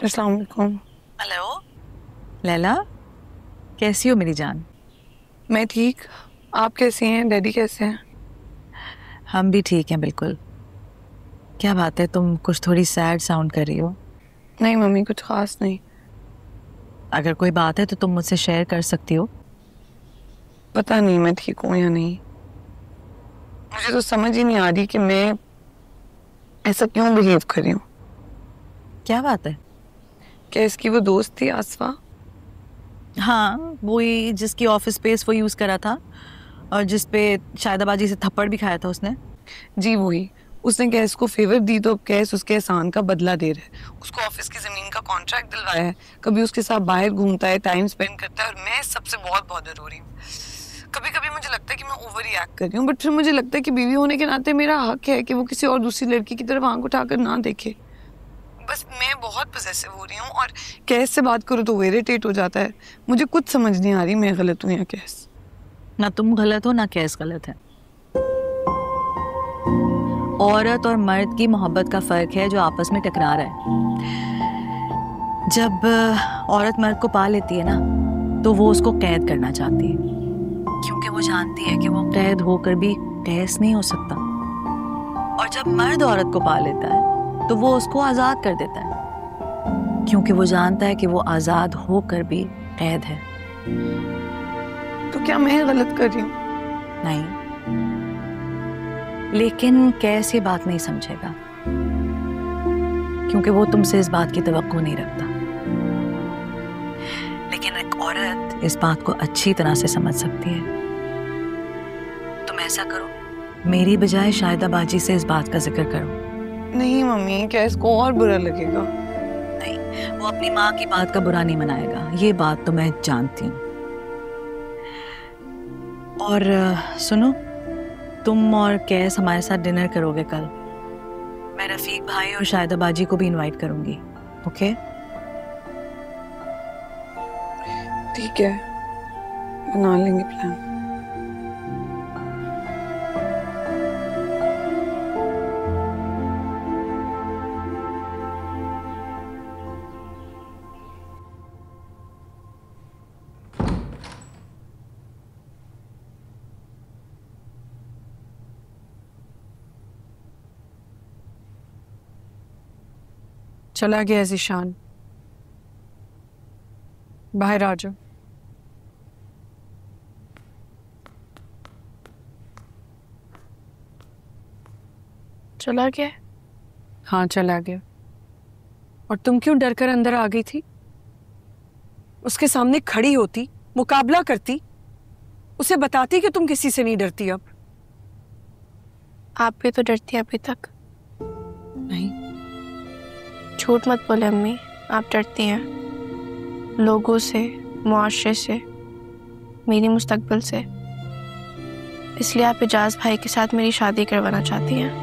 अस्सलाम वालेकुम। हेलो लैला, कैसी हो मेरी जान? मैं ठीक। आप कैसी हैं? डैडी कैसे हैं? हम भी ठीक हैं बिल्कुल। क्या बात है, तुम कुछ थोड़ी सैड साउंड कर रही हो। नहीं मम्मी, कुछ खास नहीं। अगर कोई बात है तो तुम मुझसे शेयर कर सकती हो। पता नहीं मैं ठीक हूँ या नहीं। मुझे तो समझ ही नहीं आ रही कि मैं ऐसा क्यों बिहेव कर रही हूँ। क्या बात है? क्या इसकी वो दोस्त थी आसफा? हाँ, वही जिसकी ऑफिस स्पेस वो यूज करा था और जिस पे शायदाबाजी से थप्पड़ भी खाया था उसने। जी वही। उसने कैस को फेवर दी तो अब कैस उसके एहसान का बदला दे रहा है। उसको ऑफिस की जमीन का कॉन्ट्रैक्ट दिलवाया है, कभी उसके साथ बाहर घूमता है, टाइम स्पेंड करता है, और मैं सबसे बहुत बॉदर हो रही हूँ। कभी कभी मुझे लगता है कि मैं ओवर रिएक्ट कर रही हूँ, बट फिर मुझे लगता है कि बीवी होने के नाते मेरा हक है कि वो किसी और दूसरी लड़की की तरफ आंख उठाकर ना देखे। बस मैं बहुत पजेसिव हो रही हूँ, और कैस से बात करूँ तो वो इरिटेट हो जाता है। मुझे कुछ समझ नहीं आ रही मैं गलत हूँ या कैस। ना तुम गलत हो ना कैस गलत है। औरत और मर्द की मोहब्बत का फर्क है जो आपस में टकरा रहा है। जब औरत मर्द को पा लेती है ना तो वो उसको कैद करना चाहती है, क्योंकि वो जानती है कि वो कैद होकर भी कैस नहीं हो सकता। और जब मर्द औरत को पा लेता है तो वो उसको आजाद कर देता है, क्योंकि वो जानता है कि वो आजाद होकर भी कैद है। तो क्या मैं गलत कर रही हूँ? नहीं, लेकिन कैसे बात नहीं समझेगा, क्योंकि वो तुमसे इस बात की तवक्को नहीं रखता। लेकिन एक औरत इस बात को अच्छी तरह से समझ सकती है। तुम ऐसा करो, मेरी बजाय शायदाबाजी से इस बात का जिक्र करो। नहीं मम्मी, कैस को और बुरा लगेगा। नहीं, वो अपनी माँ की बात का बुरा नहीं मनाएगा, ये बात तो मैं जानती हूँ। और सुनो, तुम और कैस हमारे साथ डिनर करोगे कल। मैं रफीक भाई और शायदाबाजी को भी इनवाइट करूंगी। ओके? ठीक है, बना लेंगे प्लान। चला गया ज़ीशान, बाहर आ जाओ। चला गया? हाँ चला गया। और तुम क्यों डर कर अंदर आ गई थी? उसके सामने खड़ी होती, मुकाबला करती, उसे बताती कि तुम किसी से नहीं डरती। अब आप भी तो डरती हैं अभी तक। नहीं। झूठ मत बोले अम्मी, आप डरती हैं लोगों से, मुआशरे से, मेरी मुस्तकबिल से। इसलिए आप इजाज भाई के साथ मेरी शादी करवाना चाहती हैं।